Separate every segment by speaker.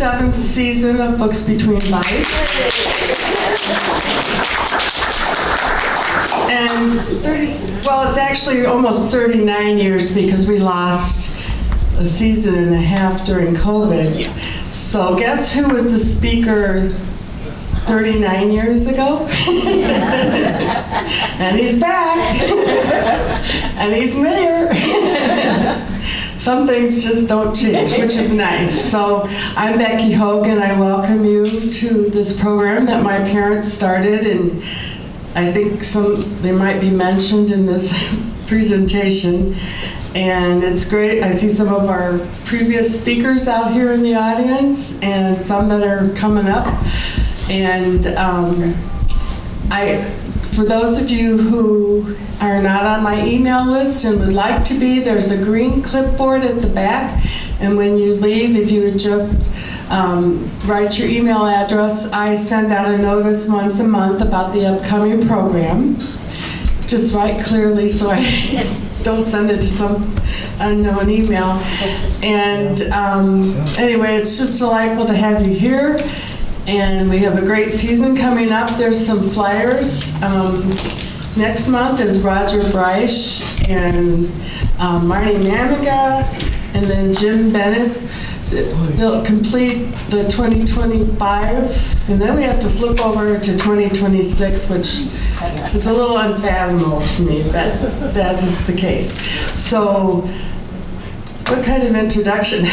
Speaker 1: 37th season of Books Between Bites. And it's actually almost 39 years because we lost a season and a half during COVID. So guess who was the speaker 39 years ago? And he's back. And he's mayor. Some things just don't change, which is nice. So I'm Becky Hogan. I welcome you to this program that my parents started, and I think they might be mentioned in this presentation. And it's great. I see some of our previous speakers out here in the audience and some that are coming up. And for those of you who are not on my email list and would like to be, there's a green clipboard at the back. And when you leave, if you would just write your email address, I send out a notice once a month about the upcoming program. Just write clearly so I don't send it to some unknown email. And anyway, it's just delightful to have you here. And we have a great season coming up. There's some flyers. Next month is Roger Breisch and Marnie Mamiga, and then Jim Bennett. They'll complete the 2025, and then we have to flip over to 2026, which is a little unfathomable to me, but that is the case. So, what kind of introduction?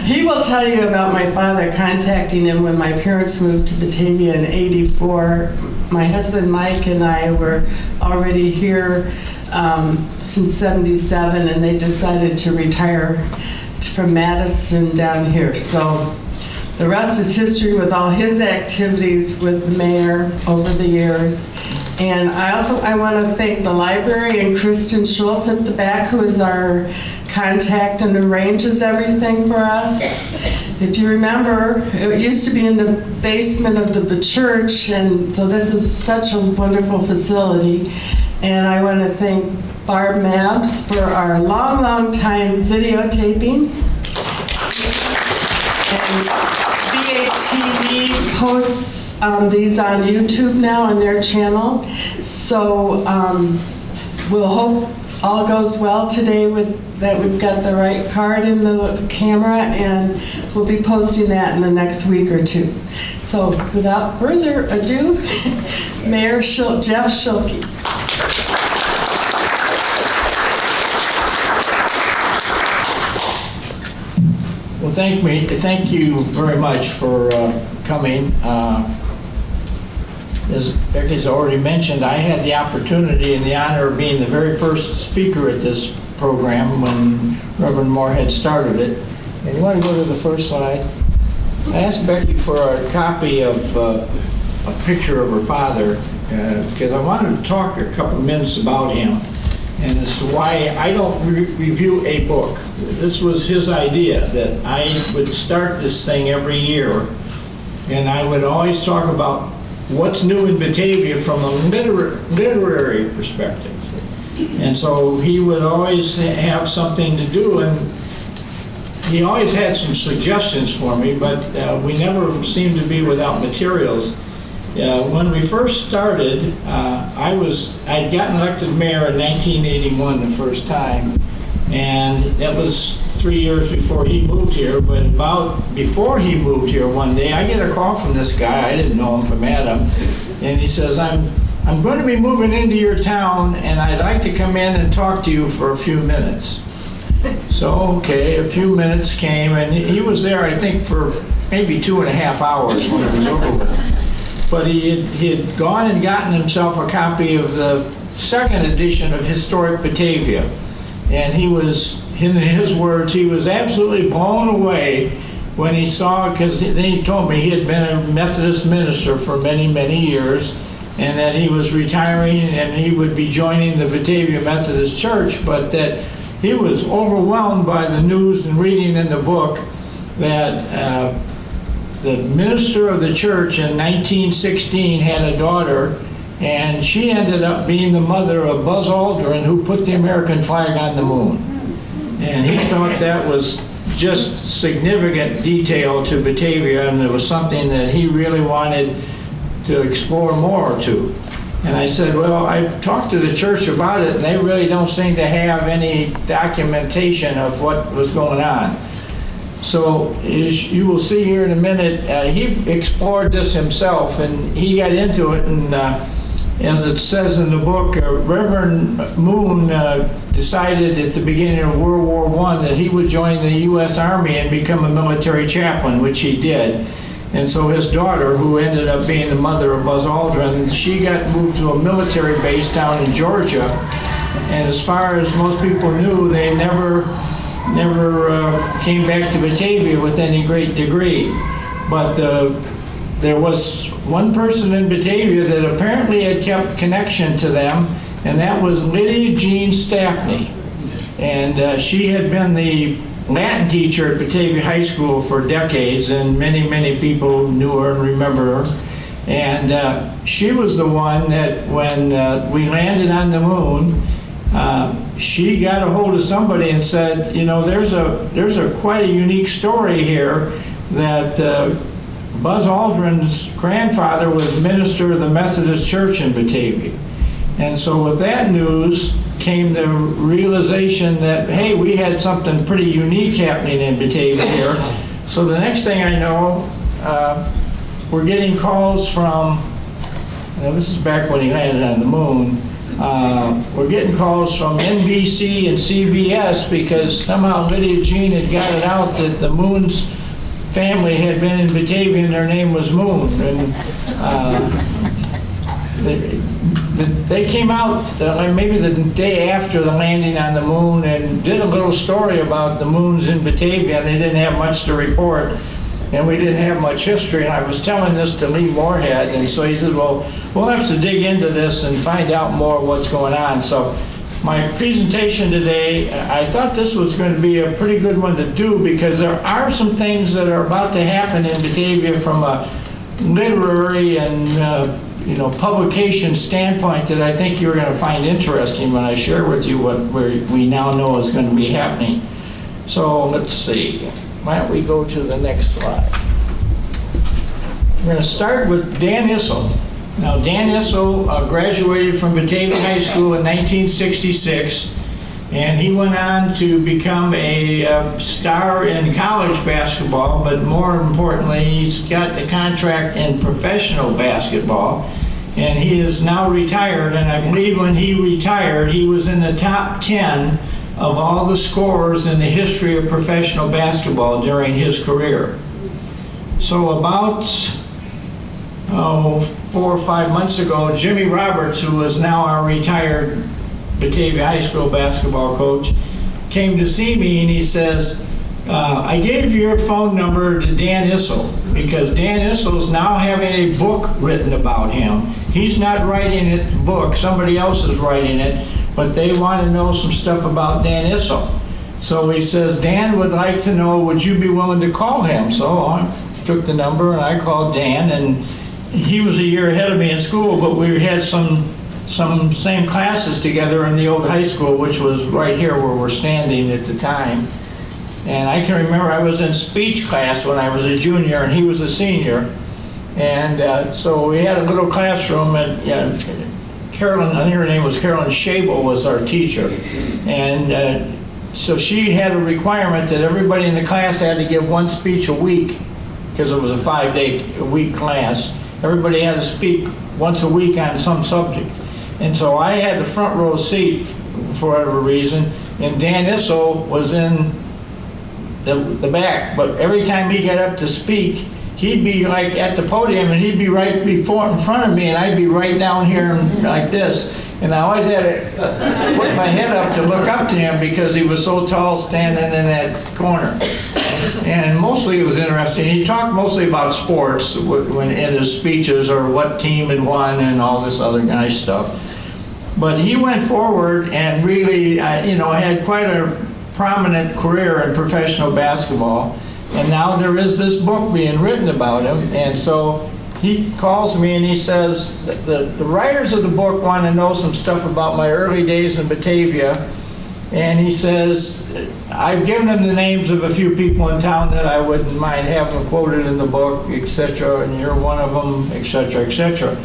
Speaker 1: He will tell you about my father contacting him when my parents moved to Batavia in '84. My husband Mike and I were already here since '77, and they decided to retire from Madison down here. So the rest is history with all his activities with the mayor over the years. And I want to thank the library and Kristen Schultz at the back, who is our contact and arranges everything for us. If you remember, it used to be in the basement of the church, and so this is such a wonderful facility. And I want to thank Barb Mabs for our long time videotaping. And BATV posts these on YouTube now on their channel. So we'll hope all goes well today that we've got the right card in the camera, and we'll be posting that in the next week or two. So without further ado, Mayor Jeff Schielke.
Speaker 2: Well, thank you very much for coming. As Becky's already mentioned, I had the opportunity and the honor of being the very first speaker at this program when Reverend Moorhead started it. And you want to go to the first slide? I asked Becky for a copy of a picture of her father because I wanted to talk a couple minutes about him and as to why I don't review a book. This was his idea, that I would start this thing every year, and I would always talk about what's new in Batavia from a literary perspective. And so he would always have something to do, and he always had some suggestions for me, but we never seemed to be without materials. When we first started, I'd gotten elected mayor in 1981 the first time, and that was 3 years before he moved here. But before he moved here one day, I get a call from this guy. I didn't know him, from Adam, and he says, I'm going to be moving into your town, and I'd like to come in and talk to you for a few minutes. So, okay, a few minutes came, and he was there, I think, for maybe 2.5 hours when it was over with. But he had gone and gotten himself a copy of the second edition of Historic Batavia. And he was, in his words, he was absolutely blown away when he saw, because then he told me he had been a Methodist minister for many, many years, and that he was retiring and he would be joining the Batavia Methodist Church, but that he was overwhelmed by the news and reading in the book that the minister of the church in 1916 had a daughter, and she ended up being the mother of Buzz Aldrin, who put the American flag on the moon. And he thought that was just significant detail to Batavia, and it was something that he really wanted to explore more to. And I said, well, I've talked to the church about it, and they really don't seem to have any documentation of what was going on. So as you will see here in a minute, he explored this himself, and he got into it, and as it says in the book, Reverend Moon decided at the beginning of World War I that he would join the U.S. Army and become a military chaplain, which he did. And so his daughter, who ended up being the mother of Buzz Aldrin, she got moved to a military base down in Georgia. And as far as most people knew, they never came back to Batavia with any great degree. But there was one person in Batavia that apparently had kept connection to them, and that was Lydia Jean Staffney. And she had been the Latin teacher at Batavia High School for decades, and many, many people knew her and remember her. And she was the one that when we landed on the moon, she got a hold of somebody and said, you know, there's a quite a unique story here that Buzz Aldrin's grandfather was minister of the Methodist Church in Batavia. And so with that news came the realization that, hey, we had something pretty unique happening in Batavia here. So the next thing I know, we're getting calls from, this is back when he landed on the moon, we're getting calls from NBC and CBS because somehow Lydia Jean had got it out that the Moon's family had been in Batavia and their name was Moon. And they came out maybe the day after the landing on the moon and did a little story about the moons in Batavia, and they didn't have much to report, and we didn't have much history. And I was telling this to Lee Moorhead, and so he said, well, we'll have to dig into this and find out more what's going on. So my presentation today, I thought this was going to be a pretty good one to do because there are some things that are about to happen in Batavia from a literary and publication standpoint that I think you're going to find interesting when I share with you what we now know is going to be happening. So let's see. Why don't we go to the next slide? We're going to start with Dan Issel. Now, Dan Issel graduated from Batavia High School in 1966, and he went on to become a star in college basketball, but more importantly, he's got the contract in professional basketball, and he is now retired, and I believe when he retired, he was in the top 10 of all the scorers in the history of professional basketball during his career. So about 4 or 5 months ago, Jimmy Roberts, who is now our retired Batavia High School basketball coach, came to see me and he says, I gave your phone number to Dan Issel because Dan Issel is now having a book written about him. He's not writing it, the book, somebody else is writing it, but they want to know some stuff about Dan Issel. So he says, Dan would like to know, would you be willing to call him? So I took the number and I called Dan, and he was a year ahead of me in school, but we had some same classes together in the old high school, which was right here where we're standing at the time. And I can remember I was in speech class when I was a junior and he was a senior. And so we had a little classroom, and Carolyn, I think her name was Carolyn Schabel, was our teacher. And so she had a requirement that everybody in the class had to give one speech a week, because it was a 5-day-a-week class. Everybody had to speak once a week on some subject. And so I had the front row seat for whatever reason, and Dan Issel was in the back. But every time he got up to speak, he'd be like at the podium, and he'd be right in front of me, and I'd be right down here like this. And I always had to put my head up to look up to him because he was so tall standing in that corner. And mostly it was interesting. He talked mostly about sports when in his speeches, or what team had won and all this other nice stuff. But he went forward and really, had quite a prominent career in professional basketball. And now there is this book being written about him. And so he calls me and he says, the writers of the book want to know some stuff about my early days in Batavia. And he says, I've given him the names of a few people in town that I wouldn't mind having quoted in the book, etc., and you're one of them, etc., etc.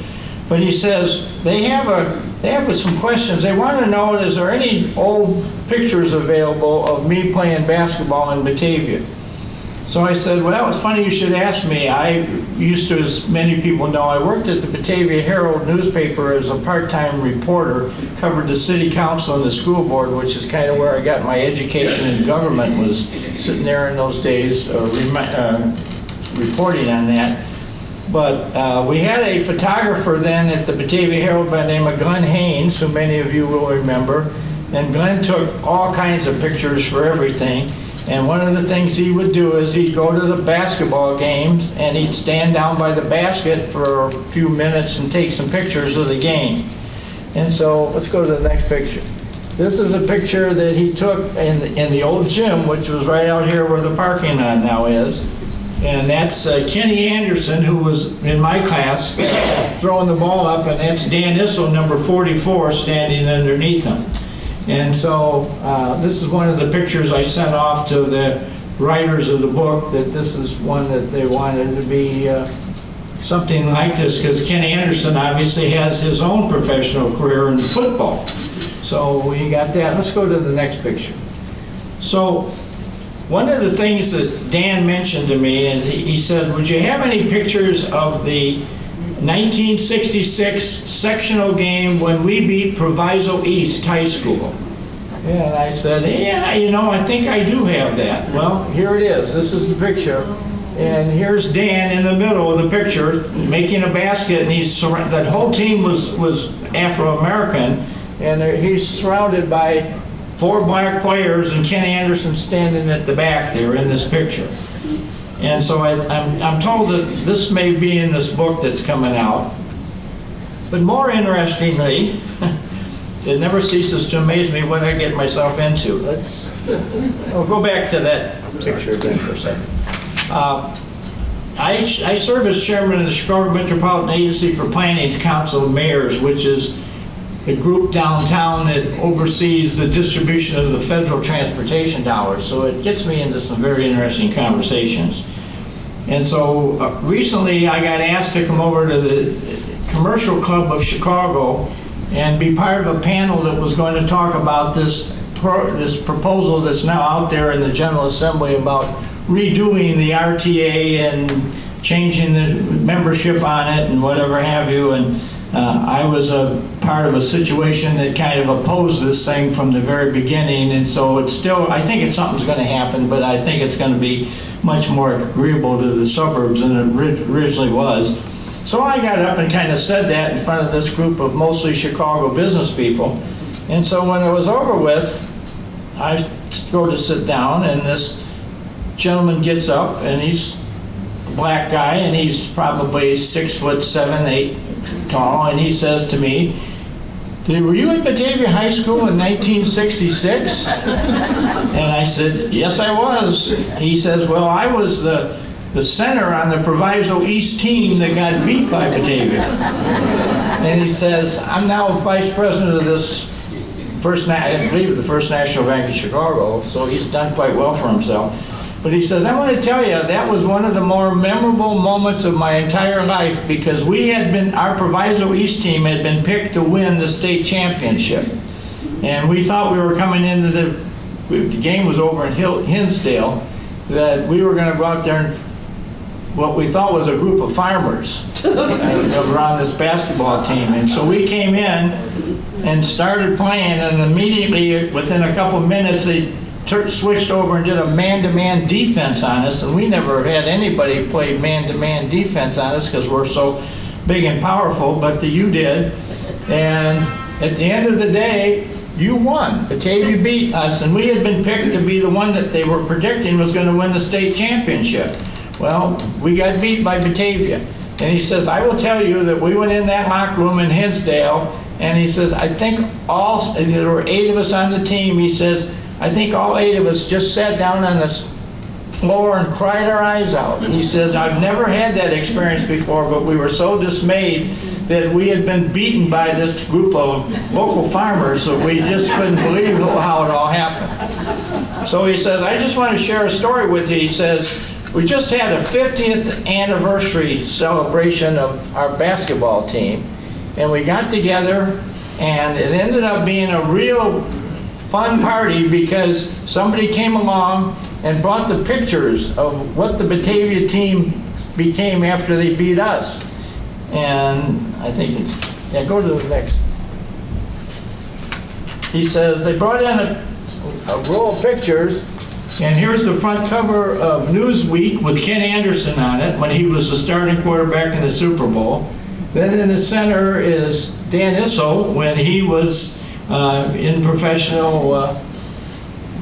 Speaker 2: But he says they have some questions. They want to know, is there any old pictures available of me playing basketball in Batavia? So I said, well, it's funny you should ask me. I used to, as many people know, I worked at the Batavia Herald newspaper as a part-time reporter, covered the city council and the school board, which is kind of where I got my education in government, was sitting there in those days reporting on that. But we had a photographer then at the Batavia Herald by the name of Glenn Haynes, who many of you will remember. And Glenn took all kinds of pictures for everything. And one of the things he would do is he'd go to the basketball games and he'd stand down by the basket for a few minutes and take some pictures of the game. And so let's go to the next picture. This is a picture that he took in the old gym, which was right out here where the parking lot now is. And that's Kenny Anderson, who was in my class, throwing the ball up, and that's Dan Issel, number 44, standing underneath him. And so this is one of the pictures I sent off to the writers of the book, that this is one that they wanted to be something like this, because Kenny Anderson obviously has his own professional career in football. So we got that. Let's go to the next picture. So one of the things that Dan mentioned to me is he said, would you have any pictures of the 1966 sectional game when we beat Proviso East High School? And I said, yeah, you know, I think I do have that. Well, here it is. This is the picture. And here's Dan in the middle of the picture making a basket, and that whole team was Afro-American, and he's surrounded by 4 black players, and Ken Anderson standing at the back there in this picture. And so I'm told that this may be in this book that's coming out. But more interestingly, it never ceases to amaze me what I get myself into. I'll go back to that picture again for a second. I serve as chairman of the Chicago Metropolitan Agency for Planning's Council of Mayors, which is a group downtown that oversees the distribution of the federal transportation dollars. So it gets me into some very interesting conversations. And so recently I got asked to come over to the Commercial Club of Chicago and be part of a panel that was going to talk about this proposal that's now out there in the General Assembly about redoing the RTA and changing the membership on it and whatever have you. And I was a part of a situation that kind of opposed this thing from the very beginning, and so it's still, I think something's going to happen, but I think it's going to be much more agreeable to the suburbs than it originally was. So I got up and kind of said that in front of this group of mostly Chicago business people. And so when it was over with, I go to sit down, and this gentleman gets up, and he's a black guy, and he's probably 6'7", 8" tall, and he says to me, were you at Batavia High School in 1966? And I said, yes, I was. He says, well, I was the center on the Proviso East team that got beat by Batavia. And he says, I'm now vice president of this I believe the First National Bank of Chicago, so he's done quite well for himself. But he says, I want to tell you, that was one of the more memorable moments of my entire life, because our Proviso East team had been picked to win the state championship. And we thought we were coming into the game was over in Hinsdale, that we were going to go out there and what we thought was a group of farmers that were on this basketball team. And so we came in and started playing, and immediately within a couple minutes they switched over and did a man-to-man defense on us, and we never had anybody play man-to-man defense on us because we're so big and powerful, but you did. And at the end of the day, you won. Batavia beat us, and we had been picked to be the one that they were predicting was going to win the state championship. Well, we got beat by Batavia. And he says, I will tell you that we went in that locker room in Hinsdale, and he says, I think there were 8 of us on the team. He says, I think all 8 of us just sat down on floor and cried our eyes out. He says, I've never had that experience before, but we were so dismayed that we had been beaten by this group of local farmers that we just couldn't believe how it all happened. So he says, I just want to share a story with you. He says, we just had a 50th anniversary celebration of our basketball team, and we got together, and it ended up being a real fun party because somebody came along and brought the pictures of what the Batavia team became after they beat us. And I think it's, yeah, go to the next. He says they brought in a roll of pictures, and here's the front cover of Newsweek with Ken Anderson on it when he was the starting quarterback in the Super Bowl. Then in the center is Dan Issel when he was in professional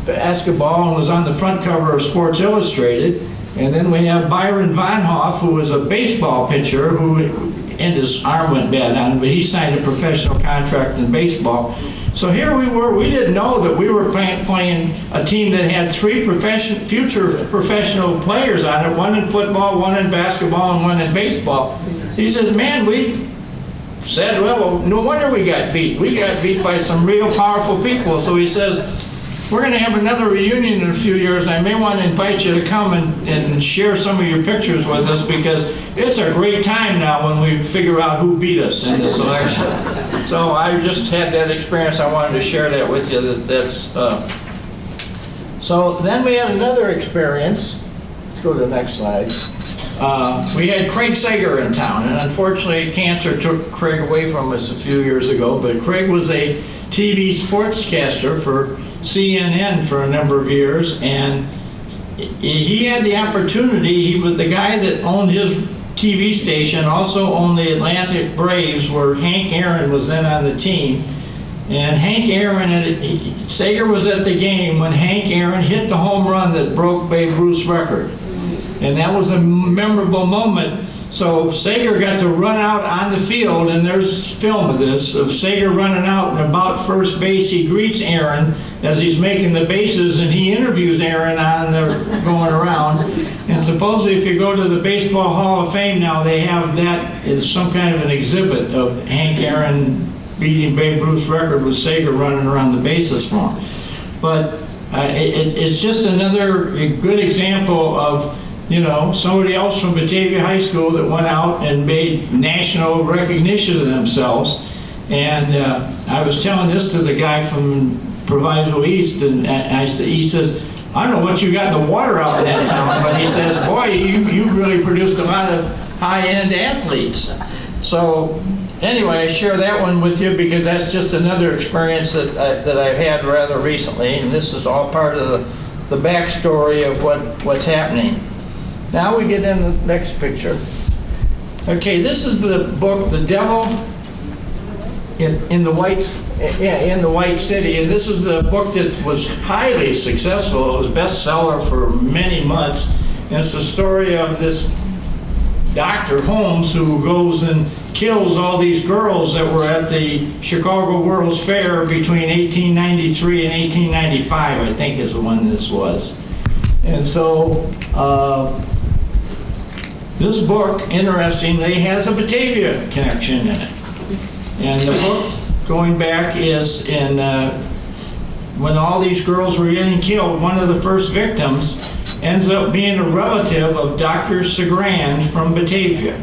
Speaker 2: basketball and was on the front cover of Sports Illustrated. And then we have Byron Von Hoff, who was a baseball pitcher and his arm went bad on him, but he signed a professional contract in baseball. So here we were, we didn't know that we were playing a team that had three future professional players on it, one in football, one in basketball, and one in baseball. He says, man, we said, well, no wonder we got beat. We got beat by some real powerful people. So he says, we're going to have another reunion in a few years, and I may want to invite you to come and share some of your pictures with us, because it's a great time now when we figure out who beat us in this election. So I just had that experience. I wanted to share that with you. So then we had another experience. Let's go to the next slide. We had Craig Sager in town, and unfortunately cancer took Craig away from us a few years ago, but Craig was a TV sportscaster for CNN for a number of years, and he had the opportunity. He was the guy that owned his TV station, also owned the Atlantic Braves, where Hank Aaron was then on the team. And Hank Aaron, Sager was at the game when Hank Aaron hit the home run that broke Babe Ruth's record. And that was a memorable moment. So Sager got to run out on the field, and there's film of this, of Sager running out, and about first base he greets Aaron as he's making the bases, and he interviews Aaron on the going around. And supposedly if you go to the Baseball Hall of Fame now, they have that as some kind of an exhibit of Hank Aaron beating Babe Ruth's record with Sager running around the bases for him. But it's just another good example of, you know, somebody else from Batavia High School that went out and made national recognition of themselves. And I was telling this to the guy from Proviso East, and he says, I don't know what you got in the water out in that town, but he says, boy, you've really produced a lot of high-end athletes. So anyway, I share that one with you because that's just another experience that I've had rather recently, and this is all part of the backstory of what's happening. Now we get in the next picture. Okay, this is the book, The Devil in the White City, and this is the book that was highly successful. It was bestseller for many months, and it's the story of this Dr. Holmes who goes and kills all these girls that were at the Chicago World's Fair between 1893 and 1895, I think is the one this was. And so this book, interestingly, has a Batavia connection in it. And the book, going back, is in when all these girls were getting killed, one of the first victims ends up being a relative of Dr. Segrand from Batavia.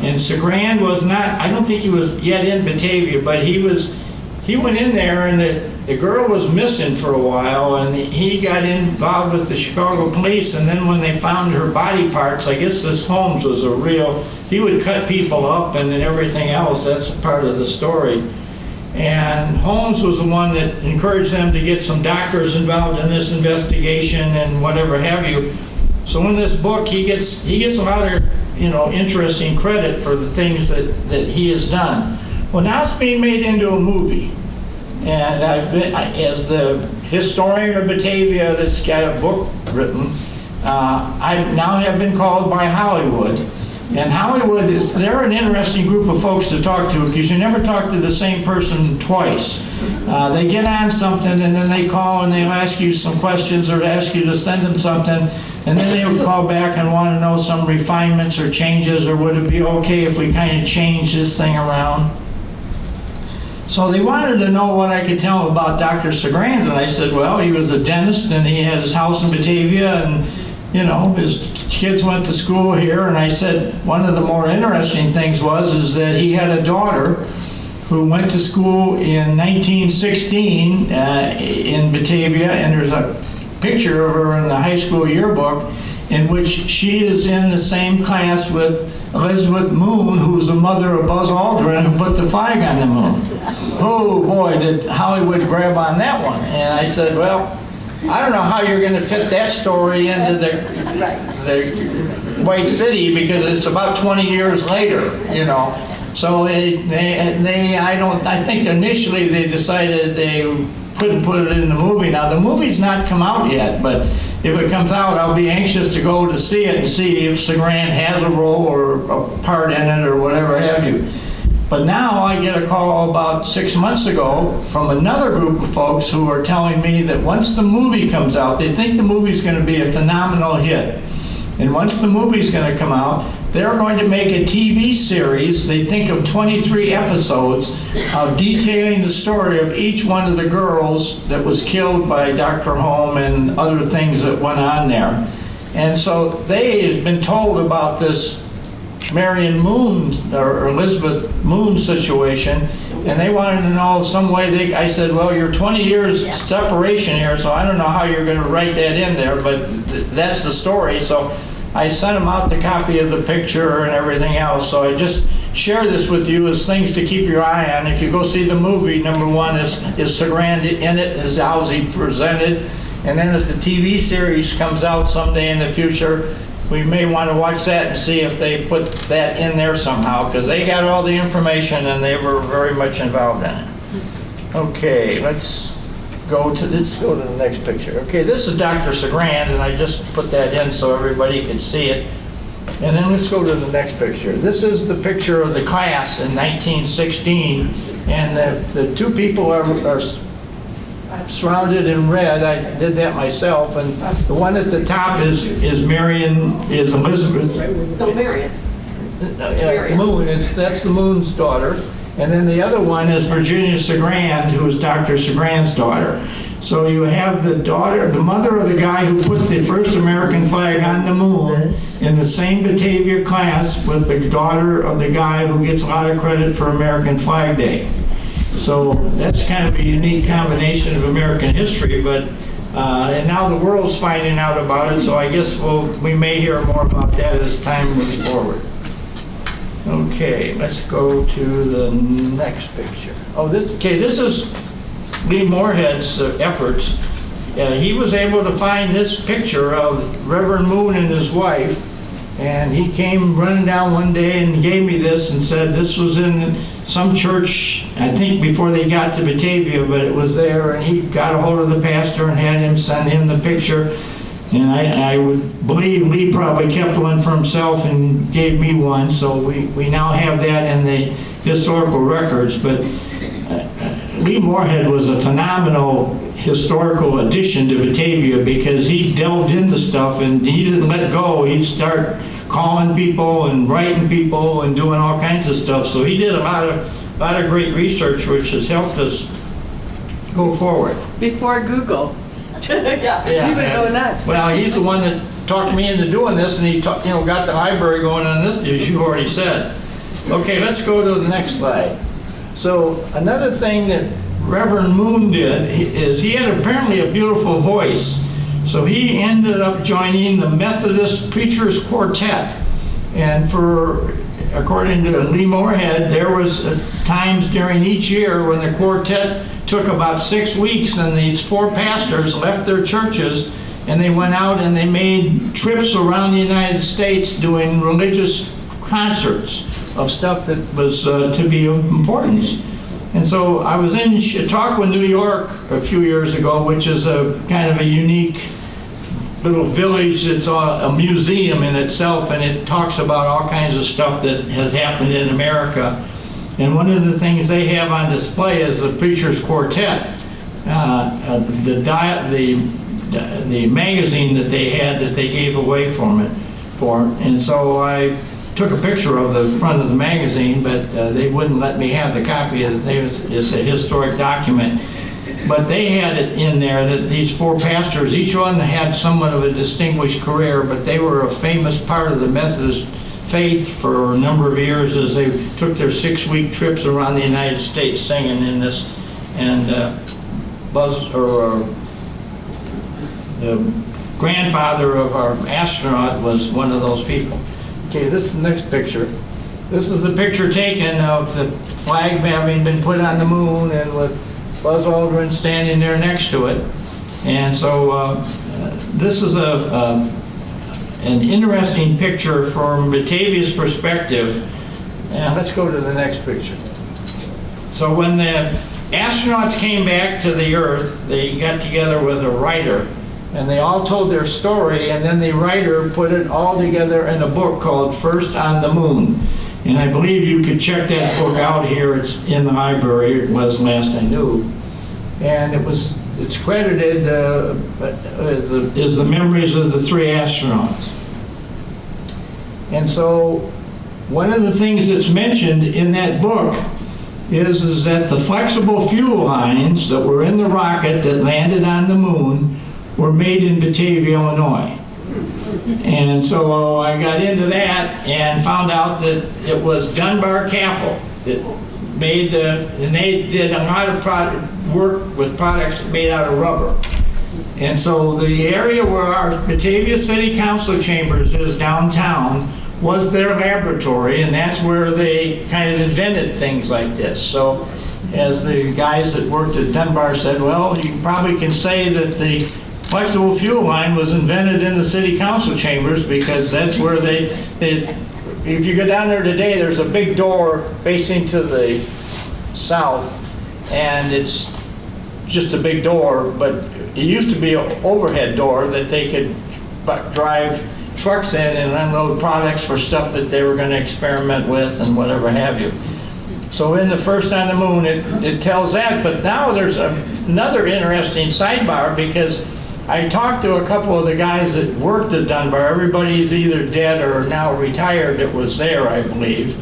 Speaker 2: And Segrand was not, I don't think he was yet in Batavia, but he went in there, and the girl was missing for a while, and he got involved with the Chicago police, and then when they found her body parts, I guess this Holmes was he would cut people up and then everything else. That's a part of the story. And Holmes was the one that encouraged them to get some doctors involved in this investigation and whatever have you. So in this book, he gets a lot of, you know, interesting credit for the things that he has done. Well, now it's being made into a movie. And I've been, as the historian of Batavia that's got a book written, I now have been called by Hollywood. And Hollywood they're an interesting group of folks to talk to, because you never talk to the same person twice. They get on something and then they call and they'll ask you some questions or ask you to send them something, And then they would call back and want to know some refinements or changes, or would it be okay if we kind of change this thing around? So they wanted to know what I could tell them about Dr. Segrand, and I said, well, he was a dentist and he had his house in Batavia, and you know, his kids went to school here. And I said one of the more interesting things is that he had a daughter who went to school in 1916 in Batavia, and there's a picture of her in the high school yearbook in which she is in the same class with Elizabeth Moon, who's the mother of Buzz Aldrin, who put the flag on the moon. Oh boy, did Hollywood grab on that one. And I said, well, I don't know how you're going to fit that story into the White City, because it's about 20 years later, you know. So I think initially they decided they couldn't put it in the movie. Now the movie's not come out yet, but if it comes out, I'll be anxious to go to see it and see if Segrand has a role or a part in it or whatever have you. But now I get a call about 6 months ago from another group of folks who are telling me that once the movie comes out, they think the movie's going to be a phenomenal hit. And once the movie's going to come out, they're going to make a TV series, they think of 23 episodes, of detailing the story of each one of the girls that was killed by Dr. Holm and other things that went on there. And so they had been told about this Marion Moon, or Elizabeth Moon situation, and they wanted to know some way I said, well, you're 20 years separation here, so I don't know how you're going to write that in there, but that's the story. So I sent them out the copy of the picture and everything else. So I just share this with you as things to keep your eye on. If you go see the movie, number one, is Segrand in it? Is how he presented? And then if the TV series comes out someday in the future, we may want to watch that and see if they put that in there somehow, because they got all the information and they were very much involved in it. Okay, let's go to the next picture. Okay, this is Dr. Segrand, and I just put that in so everybody could see it. And then let's go to the next picture. This is the picture of the class in 1916, and the two people are surrounded in red. I did that myself, and the one at the top is Elizabeth.
Speaker 3: No, Marion.
Speaker 2: Moon. That's the Moon's daughter. And then the other one is Virginia Segrand, who is Dr. Segrand's daughter. So you have the mother of the guy who put the first American flag on the moon in the same Batavia class with the daughter of the guy who gets a lot of credit for American Flag Day. So that's kind of a unique combination of American history, but and now the world's finding out about it, so I guess we may hear more about that as time moves forward. Okay, let's go to the next picture. Oh, this is Lee Moorhead's efforts. He was able to find this picture of Reverend Moon and his wife, and he came running down one day and gave me this and said this was in some church, I think before they got to Batavia, but it was there, and he got a hold of the pastor and had him send him the picture. And I would believe Lee probably kept one for himself and gave me one, so we now have that in the historical records. But Lee Moorhead was a phenomenal historical addition to Batavia, because he delved into stuff and he didn't let go. He'd start calling people and writing people and doing all kinds of stuff. So he did a lot of great research, which has helped us go forward.
Speaker 3: Before Google. Yeah, he would go nuts.
Speaker 2: Well, he's the one that talked me into doing this, and he got the library going on this, as you already said. Okay, let's go to the next slide. So another thing that Reverend Moon did is he had apparently a beautiful voice. So he ended up joining the Methodist Preachers Quartet. And according to Lee Moorhead, there was times during each year when the quartet took about 6 weeks, and these 4 pastors left their churches and they went out and they made trips around the United States doing religious concerts of stuff that was to be of importance. And so I was in Chautauqua, New York a few years ago, which is a kind of a unique little village. It's a museum in itself, and it talks about all kinds of stuff that has happened in America. And one of the things they have on display is the Preachers Quartet. The the magazine that they had that they gave away for. And so I took a picture of the front of the magazine, but they wouldn't let me have the copy. It's a historic document. But they had it in there that these 4 pastors, each one had somewhat of a distinguished career, but they were a famous part of the Methodist faith for a number of years as they took their 6-week trips around the United States singing in this. And the grandfather of our astronaut was one of those people. Okay, this is the next picture. This is the picture taken of the flag having been put on the moon and with Buzz Aldrin standing there next to it. And so this is an interesting picture from Batavia's perspective. And let's go to the next picture. So when the astronauts came back to the Earth, they got together with a writer, and they all told their story, and then the writer put it all together in a book called First on the Moon. And I believe you could check that book out here. It's in the library. It was last I knew. And it's credited as the memories of the 3 astronauts. And so one of the things that's mentioned in that book is that the flexible fuel lines that were in the rocket that landed on the moon were made in Batavia, Illinois. And so I got into that and found out that it was Dunbar Capital that made and they did a lot of work with products made out of rubber. And so the area where our Batavia City Council chambers is downtown was their laboratory, and that's where they kind of invented things like this. So as the guys that worked at Dunbar said, well, you probably can say that the flexible fuel line was invented in the city council chambers, because that's where they if you go down there today, there's a big door facing to the south, and it's just a big door, but it used to be an overhead door that they could drive trucks in and unload products for stuff that they were going to experiment with and whatever have you. So in the First on the Moon, it tells that, but now there's another interesting sidebar, because I talked to a couple of the guys that worked at Dunbar. Everybody's either dead or now retired that was there, I believe.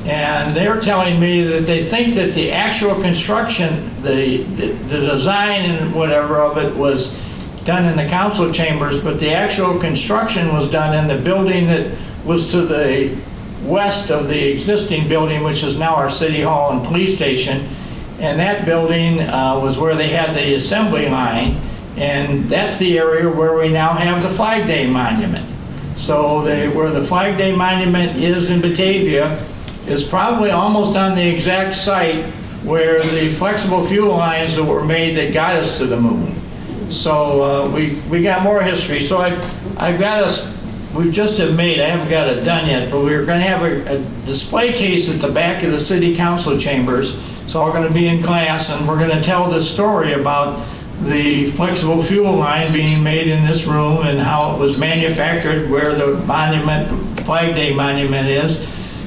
Speaker 2: And they're telling me that they think that the actual construction, the design and whatever of it was done in the council chambers, but the actual construction was done in the building that was to the west of the existing building, which is now our city hall and police station. And that building was where they had the assembly line. And that's the area where we now have the Flag Day Monument. So where the Flag Day Monument is in Batavia is probably almost on the exact site where the flexible fuel lines that were made that got us to the moon. So we got more history. So I've got we just have made, I haven't got it done yet, but we're going to have a display case at the back of the city council chambers. It's all going to be in class, and we're going to tell the story about the flexible fuel line being made in this room and how it was manufactured, where the monument, Flag Day Monument is.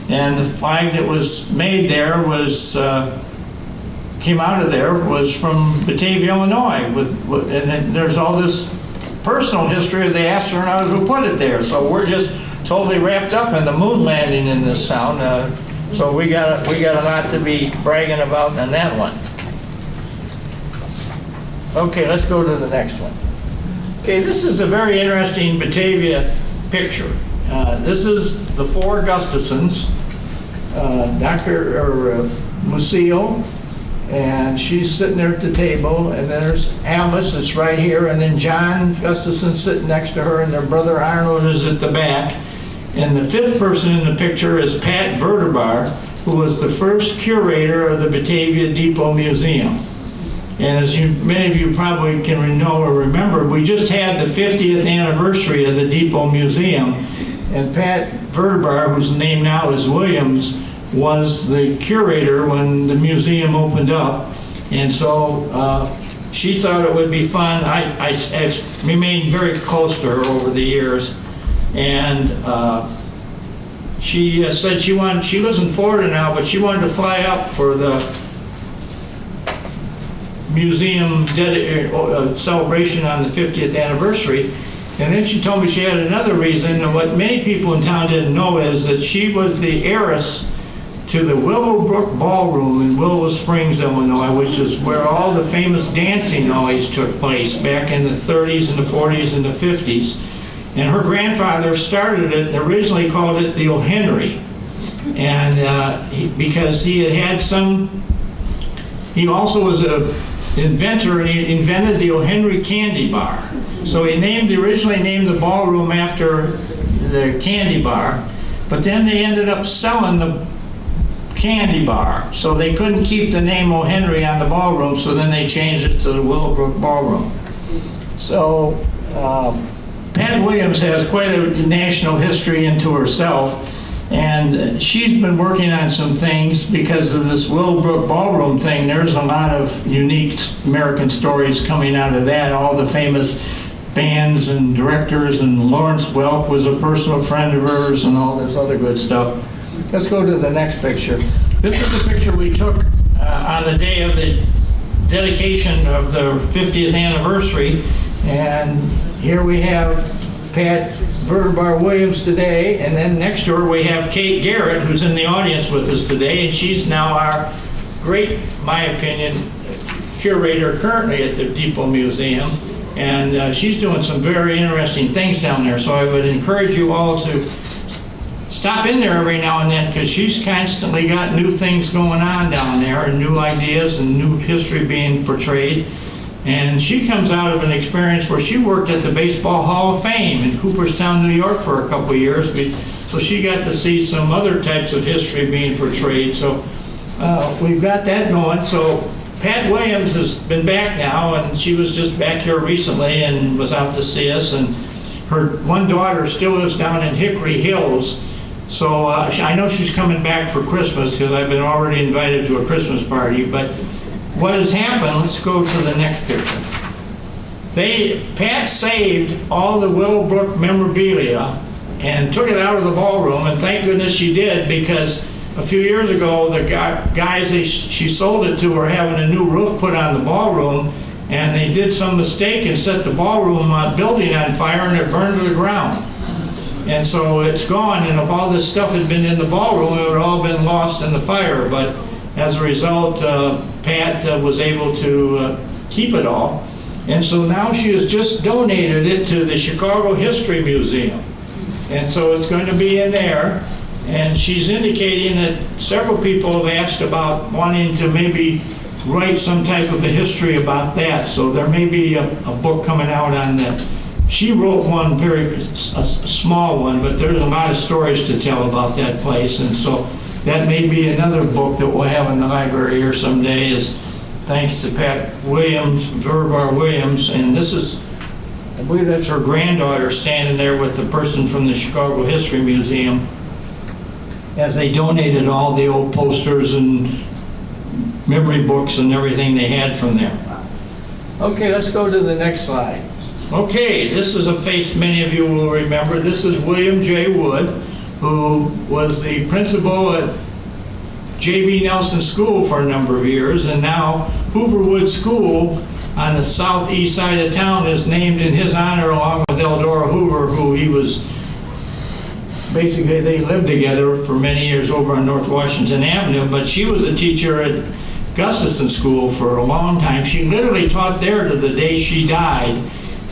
Speaker 2: And the flag that was made there was, came out of there, was from Batavia, Illinois. And then there's all this personal history of the astronaut who put it there. So we're just totally wrapped up in the moon landing in this town. So we got a lot to be bragging about on that one. Okay, let's go to the next one. Okay, this is a very interesting Batavia picture. This is the 4 Gustafsons, Dr. Musil, and she's sitting there at the table, and there's Alice, it's right here, and then John Gustafson sitting next to her, and their brother Arnold is at the back. And the 5th person in the picture is Pat Verderbar, who was the first curator of the Batavia Depot Museum. And as many of you probably can know or remember, we just had the 50th anniversary of the Depot Museum, and Pat Verderbar, whose name now is Williams, was the curator when the museum opened up. And so she thought it would be fun. I've remained very close to her over the years, and she said she lives in Florida now, but she wanted to fly up for the museum celebration on the 50th anniversary. And then she told me she had another reason, and what many people in town didn't know is that she was the heiress to the Willowbrook Ballroom in Willow Springs, Illinois, which is where all the famous dancing always took place back in the 30s and the 40s and the 50s. And her grandfather started it and originally called it the O. Henry. And because he had he also was an inventor, and he invented the O. Henry candy bar. So he originally named the ballroom after the candy bar, but then they ended up selling the candy bar, so they couldn't keep the name O. Henry on the ballroom, so then they changed it to the Willowbrook Ballroom. So Pat Williams has quite a national history into herself, and she's been working on some things because of this Willowbrook Ballroom thing. There's a lot of unique American stories coming out of that, all the famous bands and directors, and Lawrence Welk was a personal friend of hers, and all this other good stuff. Let's go to the next picture. This is the picture we took on the day of the dedication of the 50th anniversary, and here we have Pat Verbar Williams today, and then next door we have Kate Garrett, who's in the audience with us today, and she's now our great, my opinion, curator currently at the Depot Museum. And she's doing some very interesting things down there. So I would encourage you all to stop in there every now and then, because she's constantly got new things going on down there, and new ideas and new history being portrayed. And she comes out of an experience where she worked at the Baseball Hall of Fame in Cooperstown, New York for a couple of years. So she got to see some other types of history being portrayed. So we've got that going. So Pat Williams has been back now, and she was just back here recently and was out to see us. And her one daughter still lives down in Hickory Hills. So I know she's coming back for Christmas, because I've been already invited to a Christmas party. But what has happened, let's go to the next picture. Pat saved all the Willowbrook memorabilia and took it out of the ballroom, and thank goodness she did, because a few years ago, the guys she sold it to were having a new roof put on the ballroom, and they did some mistake and set the ballroom building on fire, and it burned to the ground. And so it's gone, and if all this stuff had been in the ballroom, it would have all been lost in the fire. But as a result, Pat was able to keep it all. And so now she has just donated it to the Chicago History Museum. And so it's going to be in there. And she's indicating that several people have asked about wanting to maybe write some type of a history about that. So there may be a book coming out on that. She wrote one, a small one, but there's a lot of stories to tell about that place. And so that may be another book that we'll have in the library here someday, is thanks to Pat Williams, Verbar Williams. And this is, I believe that's her granddaughter standing there with the person from the Chicago History Museum, as they donated all the old posters and memory books and everything they had from there. Okay, let's go to the next slide. Okay, this is a face many of you will remember. This is William J. Wood, who was the principal at J.B. Nelson School for a number of years, and now Hooverwood School on the southeast side of town is named in his honor, along with Eldora Hoover, who he was basically, they lived together for many years over on North Washington Avenue, but she was a teacher at Gustafson School for a long time. She literally taught there to the day she died,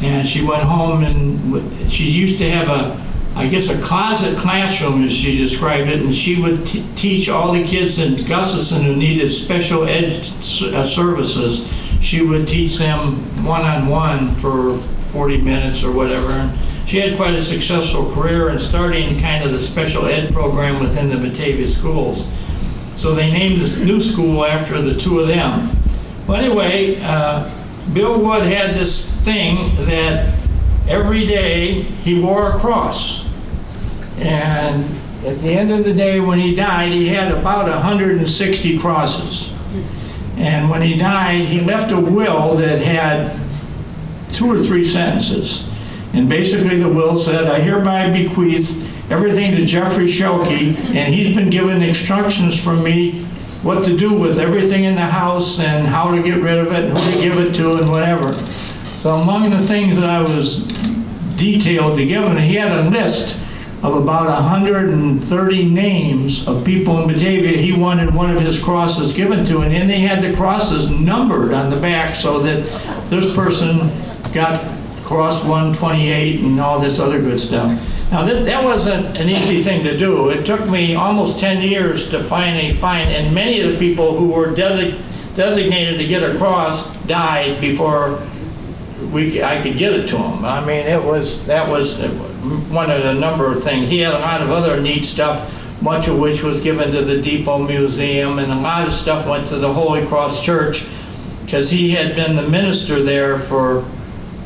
Speaker 2: and she went home, and she used to have I guess a closet classroom, as she described it, and she would teach all the kids in Gustafson who needed special ed services. She would teach them one-on-one for 40 minutes or whatever. And she had quite a successful career in starting kind of the special ed program within the Batavia schools. So they named this new school after the two of them. Well, anyway, Bill Wood had this thing that every day he wore a cross. And at the end of the day, when he died, he had about 160 crosses. And when he died, he left a will that had 2 or 3 sentences. And basically the will said, I hereby bequeath everything to Jeffrey Schielke, and he's been given instructions from me what to do with everything in the house and how to get rid of it and who to give it to and whatever. So among the things that I was detailed to give him, he had a list of about 130 names of people in Batavia he wanted one of his crosses given to, and then they had the crosses numbered on the back so that this person got cross 128 and all this other good stuff. Now that wasn't an easy thing to do. It took me almost 10 years to finally find, and many of the people who were designated to get a cross died before I could get it to him. I mean, that was one of the number of things. He had a lot of other neat stuff, much of which was given to the Depot Museum, and a lot of stuff went to the Holy Cross Church, because he had been the minister there for,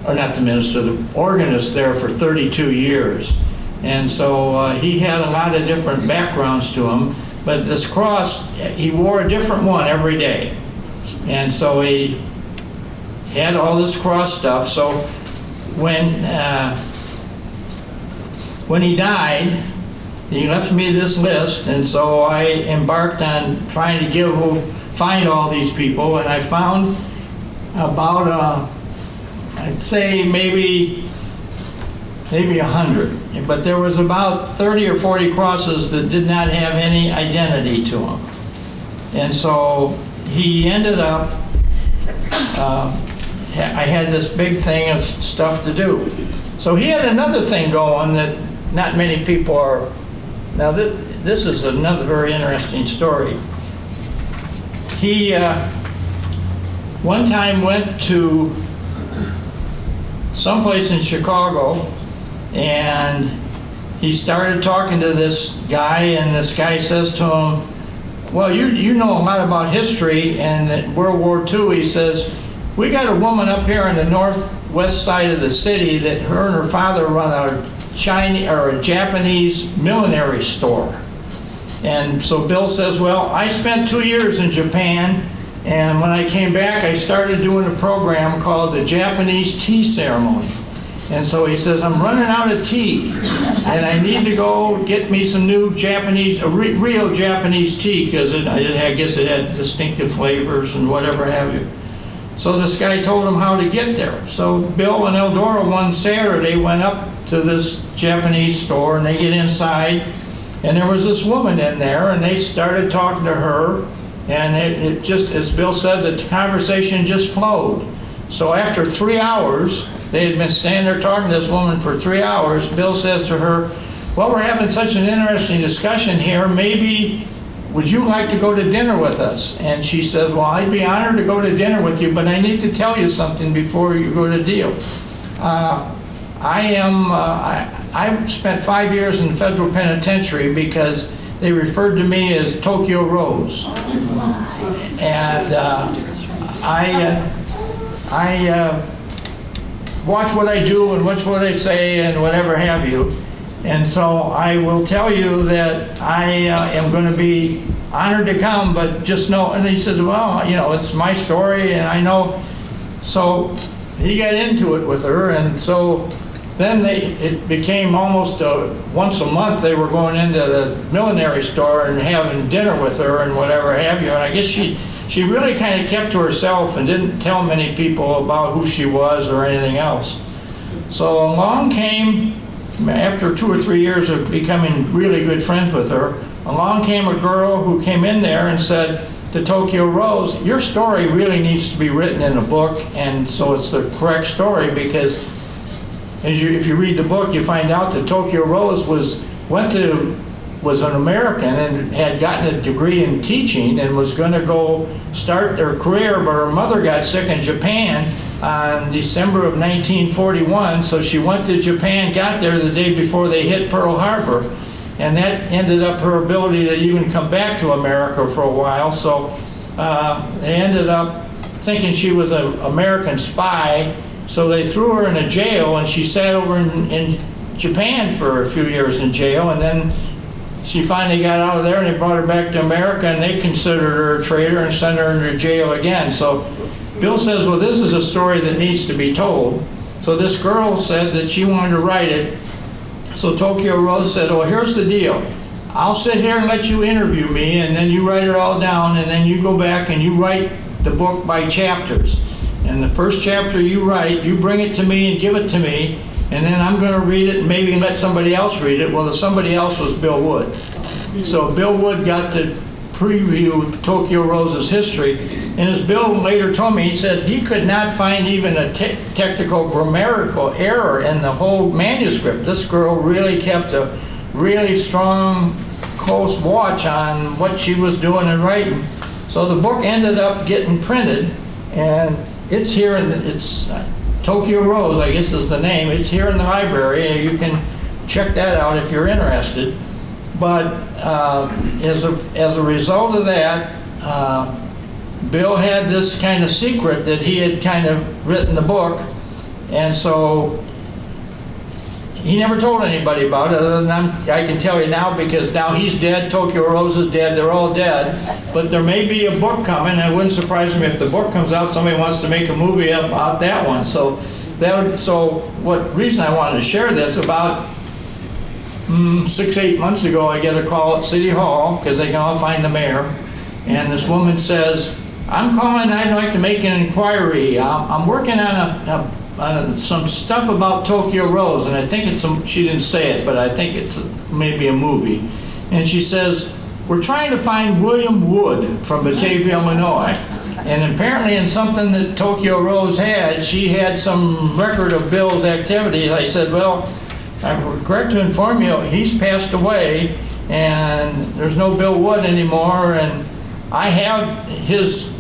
Speaker 2: or not the minister, the organist there for 32 years. And so he had a lot of different backgrounds to him, but this cross, he wore a different one every day. And so he had all this cross stuff. So when he died, he left me this list, and so I embarked on trying to find all these people, and I found about I'd say maybe 100, but there was about 30 or 40 crosses that did not have any identity to them. And so he ended up, I had this big thing of stuff to do. So he had another thing going that not many people are. Now this is another very interesting story. He one time went to someplace in Chicago, and he started talking to this guy, and this guy says to him, well, you know a lot about history, and at World War II, he says, we got a woman up here on the northwest side of the city that her and her father run a Japanese millinery store. And so Bill says, well, I spent 2 years in Japan, and when I came back, I started doing a program called the Japanese Tea Ceremony. And so he says, I'm running out of tea, and I need to go get me some new Japanese, real Japanese tea, because I guess it had distinctive flavors and whatever have you. So this guy told him how to get there. So Bill and Eldora one Saturday went up to this Japanese store, and they get inside, and there was this woman in there, and they started talking to her, and it just, as Bill said, the conversation just flowed. So after 3 hours, they had been standing there talking to this woman for 3 hours. Bill says to her, well, we're having such an interesting discussion here, maybe would you like to go to dinner with us? And she says, well, I'd be honored to go to dinner with you, but I need to tell you something before you go to deal. I spent 5 years in the federal penitentiary because they referred to me as Tokyo Rose. And I watch what I do and watch what I say and whatever have you. And so I will tell you that I am going to be honored to come, but just know. And he said, well, you know, it's my story and I know. So he got into it with her, and so then it became almost once a month they were going into the millinery store and having dinner with her and whatever have you. And I guess she really kind of kept to herself and didn't tell many people about who she was or anything else. So along came, after 2 or 3 years of becoming really good friends with her, along came a girl who came in there and said to Tokyo Rose, your story really needs to be written in a book, and so it's the correct story, because if you read the book, you find out that Tokyo Rose was an American and had gotten a degree in teaching and was going to go start their career, but her mother got sick in Japan on December of 1941, so she went to Japan, got there the day before they hit Pearl Harbor, and that ended up her ability to even come back to America for a while. So they ended up thinking she was an American spy, so they threw her in a jail, and she sat over in Japan for a few years in jail, and then she finally got out of there, and they brought her back to America, and they considered her a traitor and sent her into jail again. So Bill says, well, this is a story that needs to be told. So this girl said that she wanted to write it. So Tokyo Rose said, well, here's the deal. I'll sit here and let you interview me, and then you write it all down, and then you go back and you write the book by chapters. And the first chapter you write, you bring it to me and give it to me, and then I'm going to read it and maybe let somebody else read it. Well, the somebody else was Bill Wood. So Bill Wood got to preview Tokyo Rose's history, and as Bill later told me, he said he could not find even a technical grammatical error in the whole manuscript. This girl really kept a really strong, close watch on what she was doing and writing. So the book ended up getting printed, and it's here in it's Tokyo Rose, I guess is the name. It's here in the library. You can check that out if you're interested. But as a result of that, Bill had this kind of secret that he had kind of written the book, and so he never told anybody about it, other than I can tell you now, because now he's dead, Tokyo Rose is dead, they're all dead. But there may be a book coming, and it wouldn't surprise me if the book comes out, somebody wants to make a movie about that one. So what reason I wanted to share this, about 6-8 months ago, I get a call at City Hall, because they can all find the mayor, and this woman says, I'm calling, I'd like to make an inquiry. I'm working on some stuff about Tokyo Rose, and I think she didn't say it, but I think it's maybe a movie. And she says, we're trying to find William Wood from Batavia, Illinois. And apparently in something that Tokyo Rose had, she had some record of Bill's activities. I said, well, I'm correct to inform you, he's passed away, and there's no Bill Wood anymore, and I have his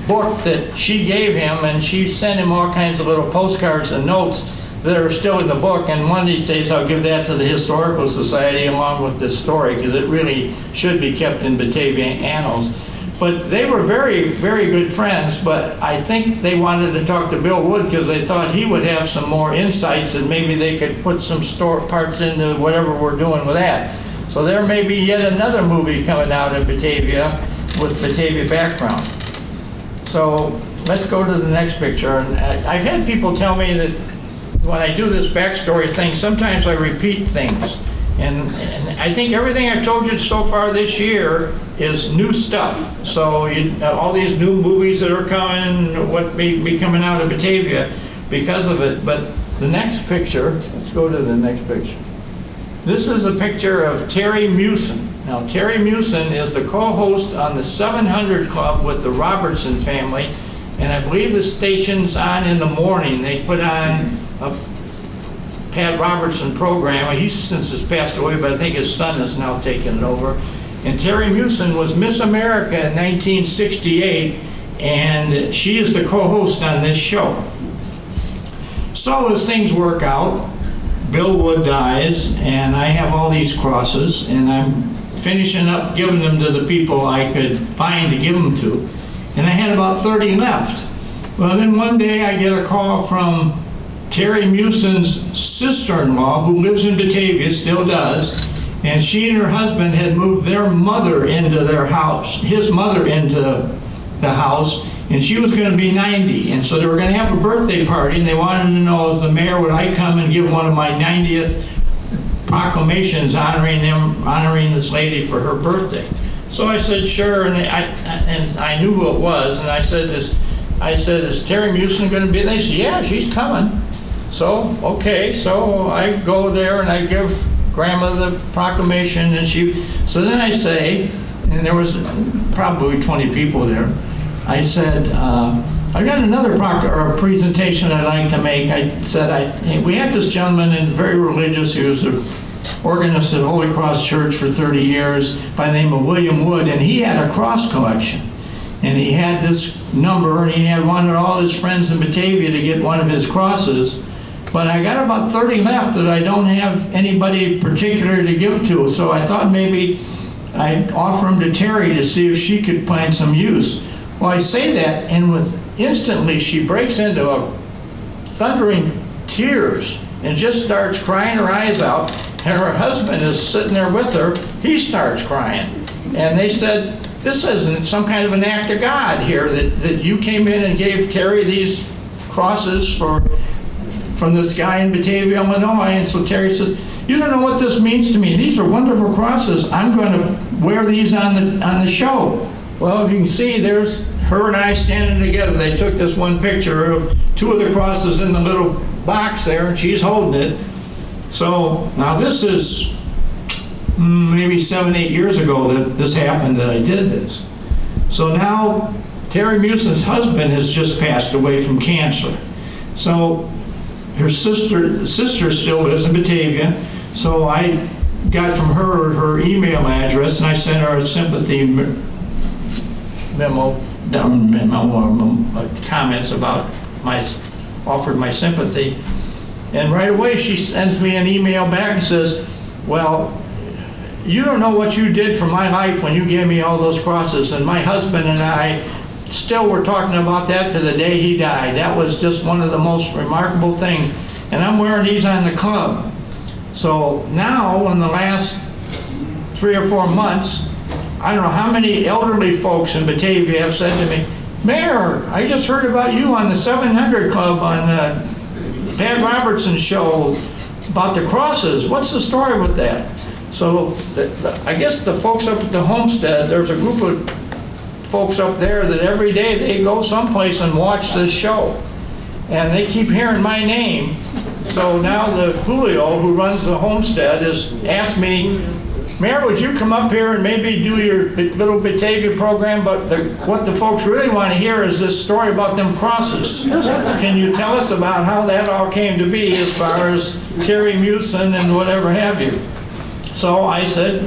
Speaker 2: book that she gave him, and she sent him all kinds of little postcards and notes that are still in the book, and one of these days I'll give that to the Historical Society along with this story, because it really should be kept in Batavia annals. But they were very, very good friends, but I think they wanted to talk to Bill Wood because they thought he would have some more insights, and maybe they could put some parts into whatever we're doing with that. So there may be yet another movie coming out in Batavia with Batavia background. So let's go to the next picture. And I've had people tell me that when I do this backstory thing, sometimes I repeat things. And I think everything I've told you so far this year is new stuff. So all these new movies that are coming, what may be coming out of Batavia because of it. But the next picture, let's go to the next picture. This is a picture of Terry Mewson. Now, Terry Mewson is the co-host on the 700 Club with the Robertson family, and I believe the station's on in the morning. They put on a Pat Robertson program. He's since has passed away, but I think his son is now taking it over. And Terry Mewson was Miss America in 1968, and she is the co-host on this show. So as things work out, Bill Wood dies, and I have all these crosses, and I'm finishing up giving them to the people I could find to give them to. And I had about 30 left. Well, then one day I get a call from Terry Mewson's sister-in-law, who lives in Batavia, still does, and she and her husband had moved their mother into their house, his mother into the house, and she was going to be 90, and so they were going to have a birthday party, and they wanted to know, as the mayor, would I come and give one of my 90th proclamations honoring this lady for her birthday. So I said, sure, and I knew who it was, and I said, is Terry Mewson going to be there? They said, yeah, she's coming. So, okay, so I go there and I give Grandma the proclamation, and so then I say, and there was probably 20 people there, I said, I got another presentation I'd like to make. I said, we had this gentleman, and very religious, he was an organist at Holy Cross Church for 30 years, by the name of William Wood, and he had a cross collection. And he had this number, and he had wanted all his friends in Batavia to get one of his crosses. But I got about 30 left that I don't have anybody particular to give to, so I thought maybe I'd offer them to Terry to see if she could find some use. Well, I say that, and instantly she breaks into a thundering tears and just starts crying her eyes out, and her husband is sitting there with her. He starts crying. And they said, this isn't some kind of an act of God here, that you came in and gave Terry these crosses for from this guy in Batavia, Illinois. And so Terry says, you don't know what this means to me. These are wonderful crosses. I'm going to wear these on the show. Well, if you can see, there's her and I standing together. They took this one picture of two of the crosses in the little box there, and she's holding it. So now this is maybe 7, 8 years ago that this happened, that I did this. So now Terry Muson's husband has just passed away from cancer. So her sister still lives in Batavia. So I got from her email address, and I sent her a sympathy memo, comments about offered my sympathy. And right away she sends me an email back and says, well, you don't know what you did for my life when you gave me all those crosses, and my husband and I still were talking about that to the day he died. That was just one of the most remarkable things. And I'm wearing these on the club. So now, in the last 3 or 4 months, I don't know how many elderly folks in Batavia have said to me, Mayor, I just heard about you on the 700 Club on Pat Robertson's show about the crosses. What's the story with that? So I guess the folks up at the homestead, there's a group of folks up there that every day they go someplace and watch this show. And they keep hearing my name. So now the Julio, who runs the homestead, has asked me, Mayor, would you come up here and maybe do your little Batavia program? But what the folks really want to hear is this story about them crosses. Can you tell us about how that all came to be as far as Terry Muson and whatever have you? So I said,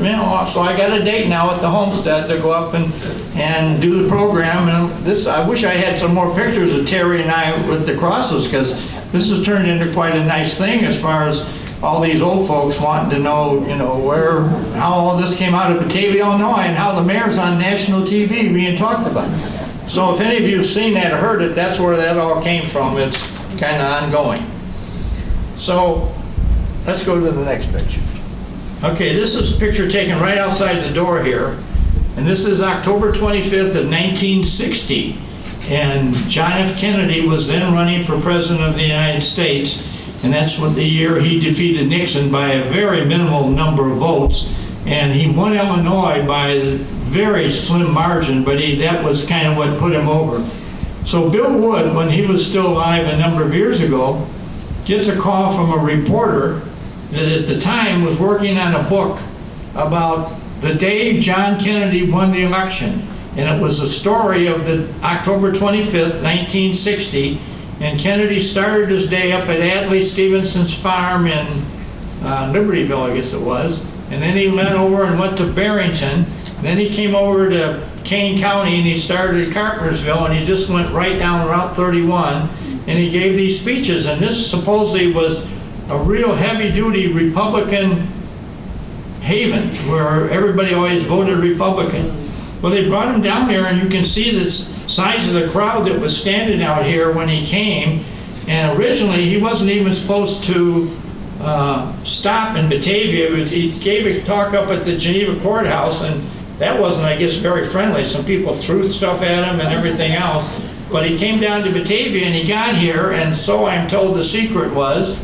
Speaker 2: so I got a date now at the homestead to go up and do the program. And I wish I had some more pictures of Terry and I with the crosses, because this has turned into quite a nice thing as far as all these old folks wanting to know, how all this came out of Batavia, Illinois, and how the mayor's on national TV being talked about. So if any of you have seen that or heard it, that's where that all came from. It's kind of ongoing. So let's go to the next picture. Okay, this is a picture taken right outside the door here, and this is October 25th of 1960, and John F. Kennedy was then running for President of the United States, and that's what the year he defeated Nixon by a very minimal number of votes, and he won Illinois by a very slim margin, but that was kind of what put him over. So Bill Wood, when he was still alive a number of years ago, gets a call from a reporter that at the time was working on a book about the day John Kennedy won the election. And it was a story of the October 25th, 1960, and Kennedy started his day up at Adlai Stevenson's farm in Libertyville, I guess it was, and then he went over and went to Barrington, then he came over to Kane County and he started at Carpentersville, and he just went right down Route 31, and he gave these speeches, and this supposedly was a real heavy-duty Republican haven where everybody always voted Republican. Well, they brought him down here, and you can see the size of the crowd that was standing out here when he came. And originally, he wasn't even supposed to stop in Batavia. He gave a talk up at the Geneva courthouse, and that wasn't, I guess, very friendly. Some people threw stuff at him and everything else. But he came down to Batavia, and he got here, and so I'm told the secret was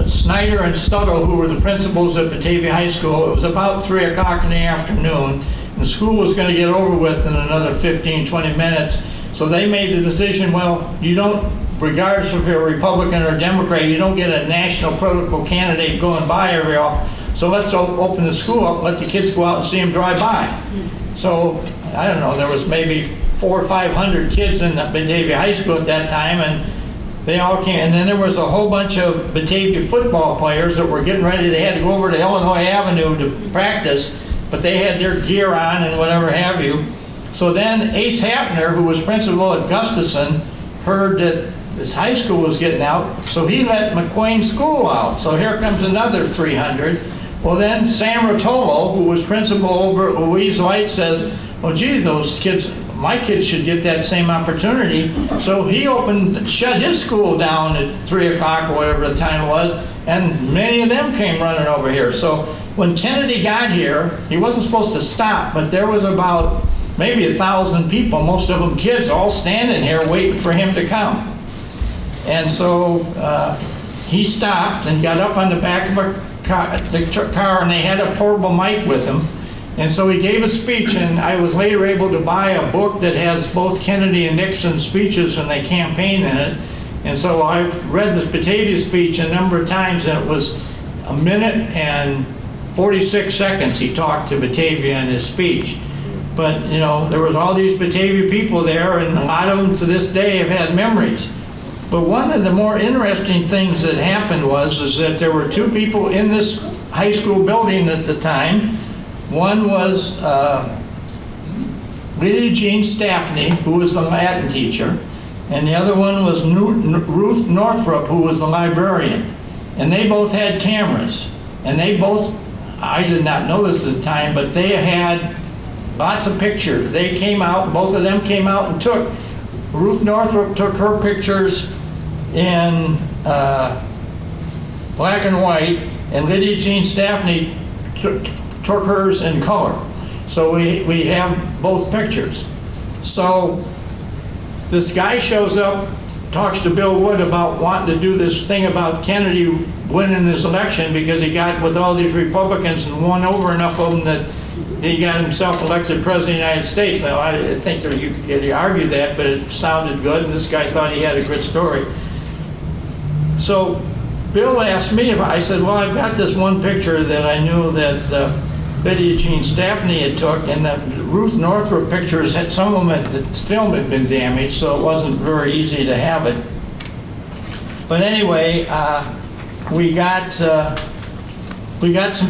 Speaker 2: Snyder and Stuttle, who were the principals at Batavia High School, it was about 3 o'clock in the afternoon, and school was going to get over with in another 15, 20 minutes. So they made the decision, well, you don't, regardless if you're a Republican or Democrat, you don't get a national political candidate going by every often. So let's open the school up, let the kids go out and see them drive by. So, I don't know, there was maybe 400 or 500 kids in Batavia High School at that time, and they all came, and then there was a whole bunch of Batavia football players that were getting ready. They had to go over to Illinois Avenue to practice, but they had their gear on and whatever have you. So then Ace Hapner, who was principal at Gustafson, heard that his high school was getting out, so he let McQueen School out. So here comes another 300. Well, then Sam Rotolo, who was principal over at Louise Light, says, well, gee, those kids, my kids should get that same opportunity. So he shut his school down at 3 o'clock or whatever the time was, and many of them came running over here. So when Kennedy got here, he wasn't supposed to stop, but there was about maybe 1,000 people, most of them kids, all standing here waiting for him to come. And so he stopped and got up on the back of the car, and they had a portable mic with him. And so he gave a speech, and I was later able to buy a book that has both Kennedy and Nixon's speeches and they campaign in it. And so I've read the Batavia speech a number of times, and it was 1 minute and 46 seconds he talked to Batavia in his speech. But, you know, there was all these Batavia people there, and a lot of them to this day have had memories. But one of the more interesting things that happened is that there were 2 people in this high school building at the time. One was Lydia Jean Staffney, who was the Latin teacher, and the other one was Ruth Northrup, who was the librarian. And they both had cameras. And they both, I did not know this at the time, but they had lots of pictures. They came out, both of them came out and took, Ruth Northrup took her pictures in black and white, and Lydia Jean Staffney took hers in color. So we have both pictures. So this guy shows up, talks to Bill Wood about wanting to do this thing about Kennedy winning this election because he got with all these Republicans and won over enough of them that he got himself elected president of the United States. Now, I think you could argue that, but it sounded good, and this guy thought he had a good story. So Bill asked me if I said, well, I've got this one picture that I knew that Lydia Jean Staffney had took, and the Ruth Northrup pictures, had some of them, the film had been damaged, so it wasn't very easy to have it. But anyway, we got some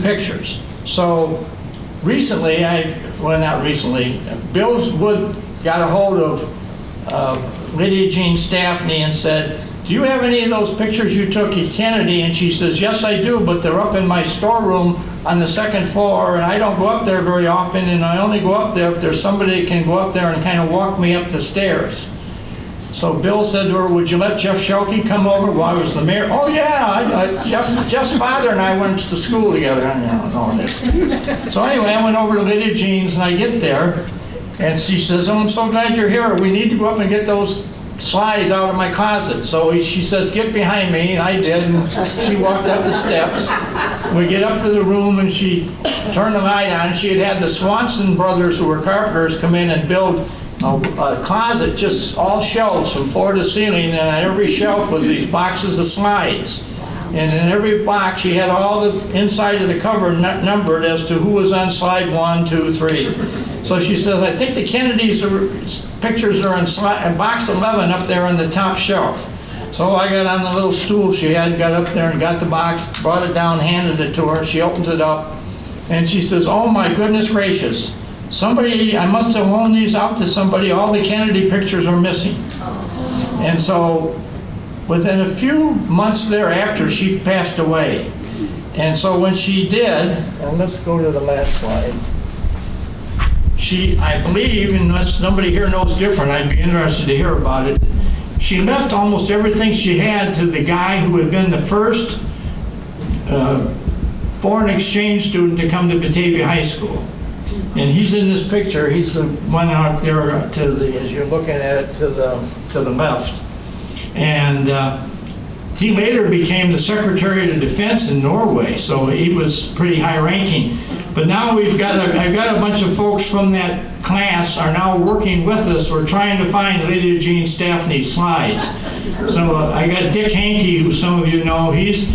Speaker 2: pictures. So recently, not recently, Bill Wood got a hold of Lydia Jean Staffney and said, do you have any of those pictures you took at Kennedy? And she says, yes, I do, but they're up in my storeroom on the 2nd floor, and I don't go up there very often, and I only go up there if there's somebody that can go up there and kind of walk me up the stairs. So Bill said to her, would you let Jeff Schielke come over? Well, I was the mayor. Oh, yeah, Jeff's father and I went to school together. I don't know this. So anyway, I went over to Lydia Jean's, and I get there, and she says, oh, I'm so glad you're here. We need to go up and get those slides out of my closet. So she says, get behind me, and I did, and she walked up the steps. We get up to the room, and she turned the light on. She had the Swanson brothers, who were carpenters, come in and build a closet, just all shelves from floor to ceiling, and on every shelf was these boxes of slides. And in every box, she had all the inside of the cover numbered as to who was on slide 1, 2, 3. So she says, I think the Kennedys' pictures are in box 11 up there on the top shelf. So I got on the little stool she had, got up there and got the box, brought it down, handed it to her. She opens it up, and she says, oh my goodness gracious, somebody, I must have loaned these out to somebody. All the Kennedy pictures are missing. And so within a few months thereafter, she passed away. And so when she did, and let's go to the last slide. I believe, unless somebody here knows different, I'd be interested to hear about it. She left almost everything she had to the guy who had been the first foreign exchange student to come to Batavia High School. And he's in this picture. He's the one out there as you're looking at it, to the left. And he later became the Secretary of Defense in Norway, so he was pretty high ranking. But now I've got a bunch of folks from that class are now working with us. We're trying to find Lydia Jean Staffney's slides. So I got Dick Hankey, who some of you know. He's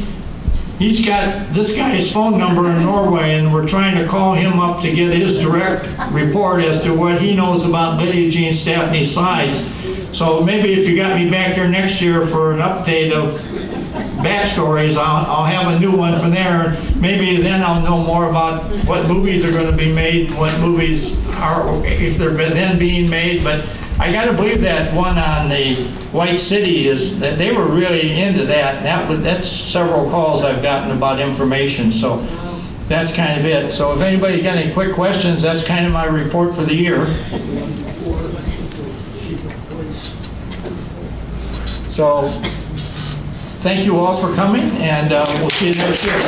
Speaker 2: got this guy's phone number in Norway, and we're trying to call him up to get his direct report as to what he knows about Lydia Jean Staffney's slides. So maybe if you got me back here next year for an update of backstories, I'll have a new one from there. Maybe then I'll know more about what movies are going to be made, what movies are, if they're then being made. But I got to believe that one on the White City is that they were really into that. That's several calls I've gotten about information. So that's kind of it. So if anybody's got any quick questions, that's kind of my report for the year. So thank you all for coming, and we'll see you next year.